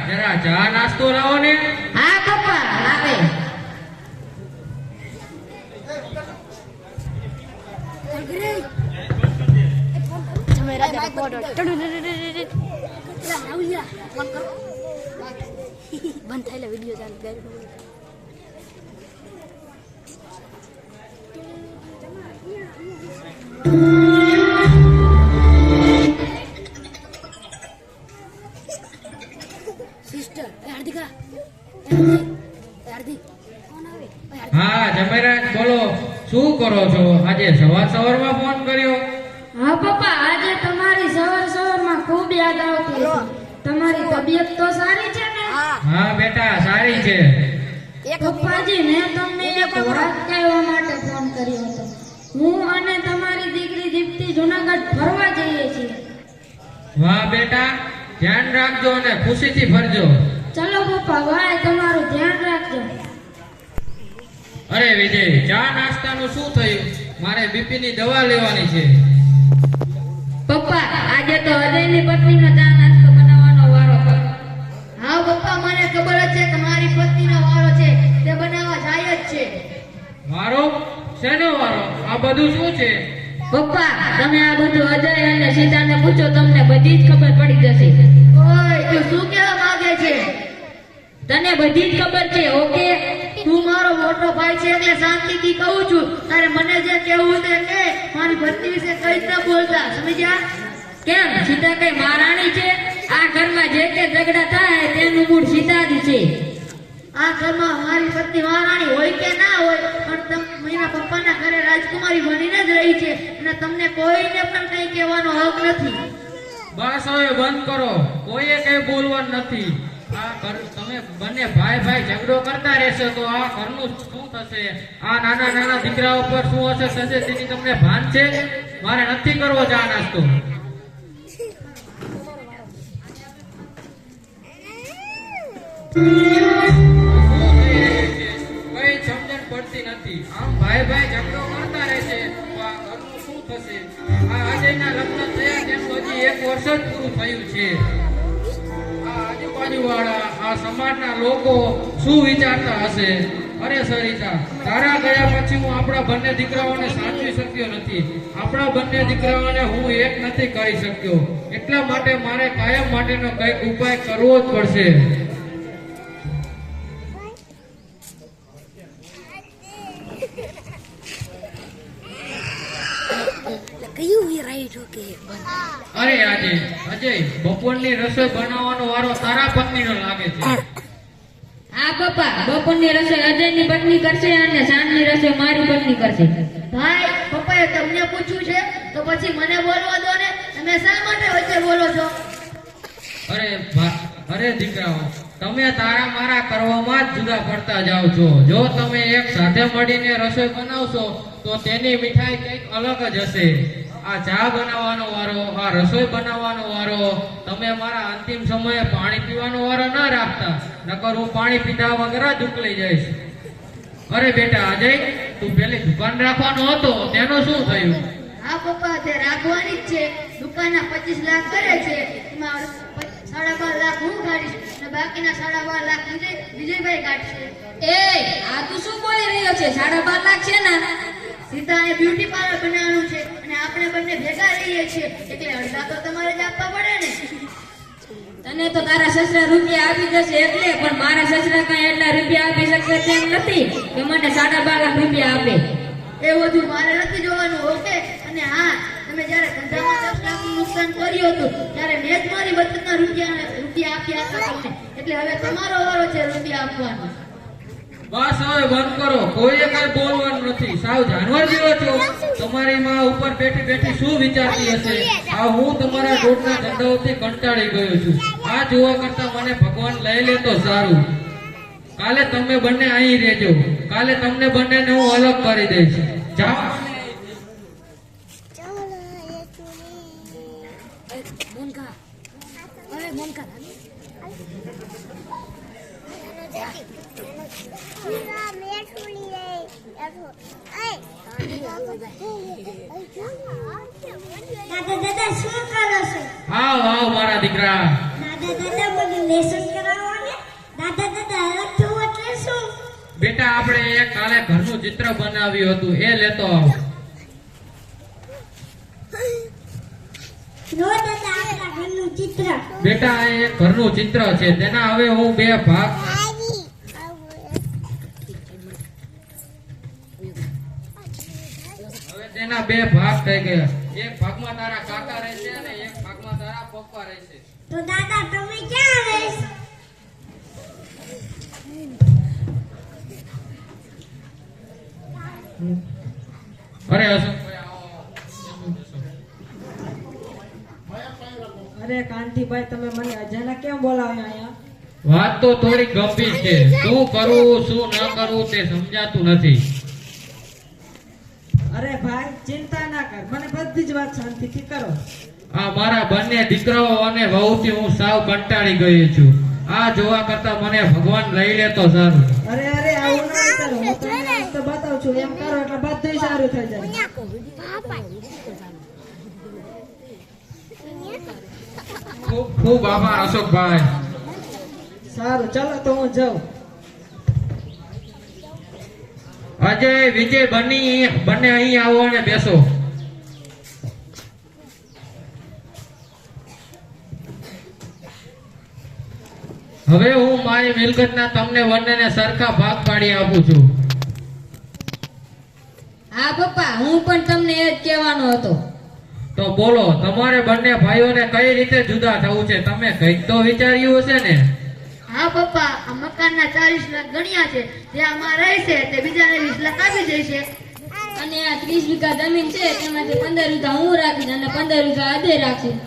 જરા ચા નાસ્તો લાવો ને. હા પપ્પા લાવે. બંધ થયેલા વિડીયો ચાલુ કર્યો. સિસ્ટર હાર્દિકા હાર્દિક કોણ આવે? હા જમેરાજ બોલો, શું કરો છો? આજે સવારમાં ફોન કર્યો. હા પપ્પા, આજે તમારી સવારમાં ખૂબ યાદ આવતી હતી. તમારી તબિયત તો સારી છે ને? હા બેટા સારી છે. પપ્પાજી, મેં તમને એક વાત કહેવા માટે ફોન કર્યો હતો. હું અને તમારી દીકરી દીપ્તિ જુનાગઢ ફરવા જઈએ છીએ. વાહ બેટા, ધ્યાન રાખજો અને ખુશીથી ફરજો. ચલો પપ્પા, ભાઈ તમારું ધ્યાન રાખજો. અરે વિજય, ચા નાસ્તાનું શું થયું? મારે બીપી ની દવા લેવાની છે. પપ્પા, આજે તો અજયની પત્નીનો ચા નાસ્તો બનાવવાનો વારો છે. હા પપ્પા, મને ખબર જ છે કે મારી પત્નીનો વારો છે, તે બનાવવા જાય જ છે. વારો? શેનો વારો? આ બધું શું છે? પપ્પા, તમે આ બધું અજય અને સીતાને પૂછો, તમને બધી જ ખબર પડી જશે. ઓય, તું શું કહેવા માંગે છે? તને બધી જ ખબર છે, ઓકે? તું મારો મોટો ભાઈ છે એટલે શાંતિથી કહું છું. તારે મને જે કહેવું તે કે, મારી પત્ની વિશે કઈ ન બોલતા, સમજ્યા? કેમ, સીતા કઈ મહારાણી છે? આ ઘરમાં જે કે ઝઘડા થાય તેનું મૂળ સીતા જ છે. આ ઘરમાં મારી પત્ની મહારાણી હોય કે ના હોય, પણ મારા પપ્પાના ઘરે રાજકુમારી બનીને જ રહી છે અને તમને કોઈને પણ કઈ કહેવાનો હક નથી. બસ હવે બંધ કરો, કોઈએ કઈ બોલવાનું નથી. આ ઘર તમે બંને ભાઈ ઝઘડો કરતા રહેશો તો આ ઘરનું શું થશે? આ નાના દીકરાઓ પર શું અસર થશે તેની તમને ભાન છે? મારે નથી કરવો ચા નાસ્તો. કઈ સમજણ પડતી નથી. આમ ભાઈ ઝઘડો કરતા રહેશે તો આ ઘરનું શું થશે? આ અજયના લગ્ન થયા તેમ હજી 1 વર્ષ જ પૂરું થયું છે. આ આજુબાજુ વાળા, આ સમાજના લોકો શું વિચારતા હશે? અરે સરિતા, તારા ગયા પછી હું આપણા બંને દીકરાઓને સાચવી શક્યો નથી. આપણા બંને દીકરાઓને હું એક નથી કરી શક્યો. એટલા માટે મારે કાયમ માટેનો કઈક ઉપાય કરવો જ પડશે. અરે અજય, બપોરની રસોઈ બનાવવાનો વારો તારા પત્નીનો લાગે છે. હા પપ્પા, બપોરની રસોઈ અજયની પત્ની કરશે અને સાંજની રસોઈ મારી પત્ની કરશે. ભાઈ, પપ્પાએ તમને પૂછ્યું છે તો પછી મને બોલવા દો ને. તમે શા માટે વચ્ચે બોલો છો? અરે દીકરાઓ, તમે તારા મારા કરવામાં જ જુદા પડતા જાઓ છો. જો તમે એક સાથે મળીને રસોઈ બનાવશો તો તેની મીઠાઈ કંઈક અલગ જ હશે. આ ચા બનાવવાનો વારો, આ રસોઈ બનાવવાનો વારો, તમે મારા અંતિમ સમયે પાણી પીવાનો વારો ના રાખતા, નકર હું પાણી પીધા વગર જ ઉકળી જઈશ. અરે બેટા અજય, તું પેલી દુકાન રાખવાનો હતો તેનું શું થયું? હા પપ્પા, તે રાખવાની જ છે. દુકાનના 25 લાખ કરે છે, એમાં 12.5 લાખ હું કાઢીશ અને બાકીના 12.5 લાખ વિજયભાઈ કાઢશે. આ તું શું બોલી રહ્યો છે? 12.5 લાખ છે ને? સીતાને બ્યુટી પાર્લર બનાવવાનું છે અને આપણે બંને ભેગા રહીએ છીએ એટલે અડધા તો તમારે જ આપવા પડે ને. તને તો તારા સસરા રૂપિયા આપી જશે એટલે, પણ મારા સસરા કઈ એટલા રૂપિયા આપી શકશે તેમ નથી કે મને 12.5 લાખ રૂપિયા આપે. એ બધું મારે નથી જોવાનું, ઓકે? અને હા, તમે જયારે ધંધામાં 10 લાખનું નુકસાન કર્યું હતું ત્યારે મેં જ મારી બચતના રૂપિયા આપ્યા હતા તમને, એટલે હવે તમારો વારો છે રૂપિયા આપવાનો. બસ હવે બંધ કરો, કોઈએ કઈ બોલવાનું નથી. સાવ જાનવર જેવો છો. તમારી માં ઉપર બેઠી શું વિચારતી હશે? આ હું તમારા દોડના ધંધાઓથી કંટાળી ગયો છું. આ જોવા કરતા મને ભગવાન લઈ લે તો સારું. કાલે તમે બંને અહીં રહેજો. કાલે તમને બંનેને હું અલગ કરી દઈશ. જાઓ. દાદા શું કરો છો? આવ મારા દીકરા. દાદા મને લેસન કરાવો. દાદા રખવું એટલે શું? બેટા આપણે એક કાલે ઘરનું ચિત્ર બનાવ્યું હતું એ લેતો આવો. નો દાદા આપણા ઘરનું ચિત્ર. બેટા આ એક ઘરનું ચિત્ર છે તેના હવે હું બે ભાગ હવે તેના બે ભાગ થઈ ગયા. એક ભાગમાં તારા કાકા રહેશે અને એક ભાગમાં તારા પપ્પા રહેશે. તો દાદા તમે ક્યાં રહેશો? અરે અશોકભાઈ આવો. અરે કાંતિભાઈ તમે મને અચાનક કેમ બોલાવ્યા અહીંયા? વાત તો થોડી ગંભીર છે. શું કરવું શું ન કરવું તે સમજાતું નથી. અરે ભાઈ ચિંતા ના કર, મને બધી જ વાત શાંતિથી કરો. આ મારા બંને દીકરાઓ અને વહુથી હું સાવ કંટાળી ગયો છું. આ જોવા કરતા મને ભગવાન લઈ લે તો સારું. અરે અરે આવું ના કરો, હું તમને રસ્તો બતાવું છું, એમ કરો એટલે બધું સારું થઈ જાય. ખૂબ ખૂબ આભાર અશોકભાઈ. સારું ચાલો તો હું જાઉં. અજય વિજય બંને અહીં આવો અને બેસો. હવે હું મારી મિલકતના તમને બંનેને સરખા ભાગ પાડી આપું છું. હા પપ્પા, હું પણ તમને એ જ કહેવાનો હતો. તો બોલો તમારે બંને ભાઈઓને કઈ રીતે જુદા થવું છે? તમે કંઈક તો વિચાર્યું હશે ને? હા પપ્પા, આ મકાનના 40 લાખ ગણ્યા છે, જે આમાં રહેશે તે બીજાને 20 લાખ આપી જશે. અને આ 30 વીઘા જમીન છે તેમાંથી 15 વીઘા હું રાખીશ અને 15 વીઘા અજય રાખીશ.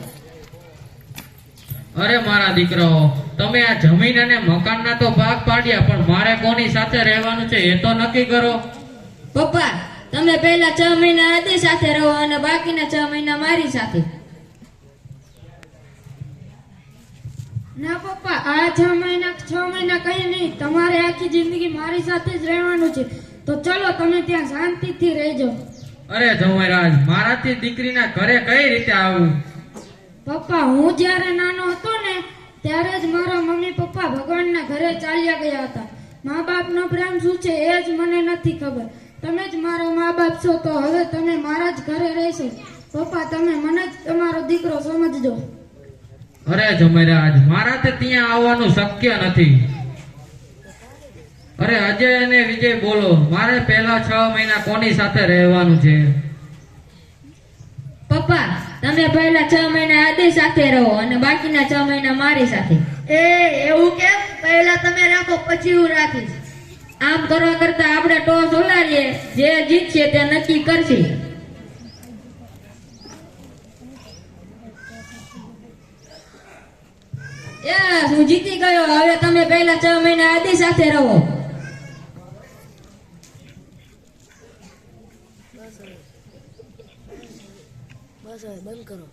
અરે મારા દીકરાઓ, તમે આ જમીન અને મકાનના તો ભાગ પાડ્યા, પણ મારે કોની સાથે રહેવાનું છે એ તો નક્કી કરો. પપ્પા, તમે પહેલા 6 મહિના અજય સાથે રહો અને બાકીના 6 મહિના મારી સાથે. ના પપ્પા, આ 6 મહિના કઈ નહીં, તમારે આખી જિંદગી મારી સાથે જ રહેવાનું છે. તો ચલો તમે ત્યાં શાંતિથી રહેજો. અરે જમાઈરાજ, મારાથી દીકરીના ઘરે કઈ રીતે આવું? પપ્પા, હું જ્યારે નાનો હતો ને ત્યારે જ મારા મમ્મી પપ્પા ભગવાનના ઘરે ચાલ્યા ગયા હતા. મા બાપનો પ્રેમ શું છે એ જ મને નથી ખબર. તમે જ મારા મા બાપ છો, તો હવે તમે મારા જ ઘરે રહેશો. પપ્પા, તમે મને જ તમારો દીકરો સમજજો. અરે જમાઈરાજ, મારાથી ત્યાં આવવાનું શક્ય નથી. અરે અજય અને વિજય બોલો, મારે પહેલા 6 મહિના કોની સાથે રહેવાનું છે? પપ્પા, તમે પહેલા 6 મહિના અજય સાથે રહો અને બાકીના 6 મહિના મારી સાથે. એવું કેમ? પહેલા તમે રાખો, પછી હું રાખીશ. આમ કરવા કરતા આપણે ટોસ ઉલાડીએ, જે જીતશે તે નક્કી કરશે. યસ, હું જીતી ગયો. હવે તમે પહેલા 6 મહિના અજય સાથે રહો. બસ હવે બંધ કરો.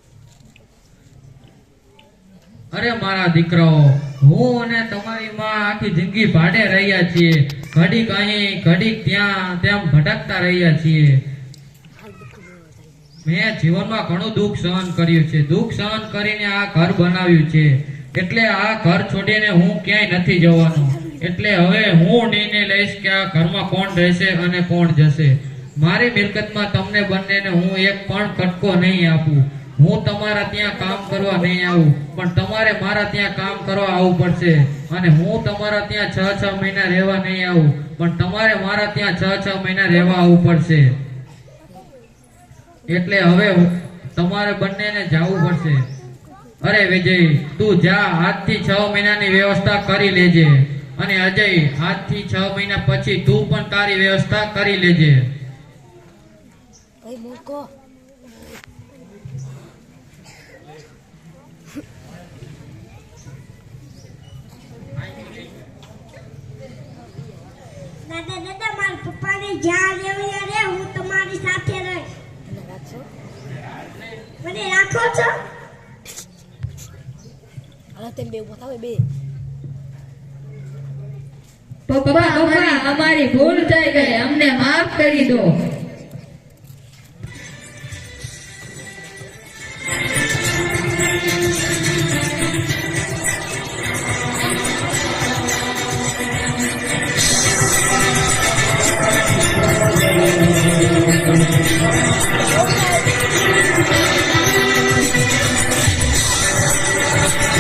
અરે મારા દીકરાઓ, હું અને તમારી માં આખી જિંદગી ભાડે રહ્યા છીએ. ઘડીક અહીં ઘડીક ત્યાં તેમ ભટકતા રહ્યા છીએ. મેં જીવનમાં ઘણું દુઃખ સહન કર્યું છે. દુઃખ સહન કરીને આ ઘર બનાવ્યું છે. એટલે આ ઘર છોડીને હું ક્યાંય નથી જવાનો. એટલે હવે હું નિર્ણય લઈશ કે આ ઘરમાં કોણ રહેશે અને કોણ જશે. મારી મિલકતમાં તમને બંનેને હું એક પણ કટકો નહીં આપું. હું તમારા ત્યાં કામ કરવા નહીં આવું, પણ તમારે મારા ત્યાં કામ કરવા આવવું પડશે. અને હું તમારા ત્યાં 6 મહિના રહેવા નહીં આવું, પણ તમારે મારા ત્યાં 6 મહિના રહેવા આવવું પડશે. એટલે હવે તમારે બંનેને જવું પડશે. અરે વિજય, તું જા, આજથી 6 મહિનાની વ્યવસ્થા કરી લેજે. અને અજય, આજથી 6 મહિના પછી તું પણ તારી વ્યવસ્થા કરી લેજે. કઈ મૂકો. દાદા મારા પપ્પાને જ્યાં રહેવું ત્યાં રહે, હું તમારી સાથે રહીશ. મને રાખશો? મને રાખો છો? હાલો તેમ બે ઉભા થાવ બે. પપ્પા, અમારી ભૂલ થઈ ગઈ, અમને માફ કરી દો. છે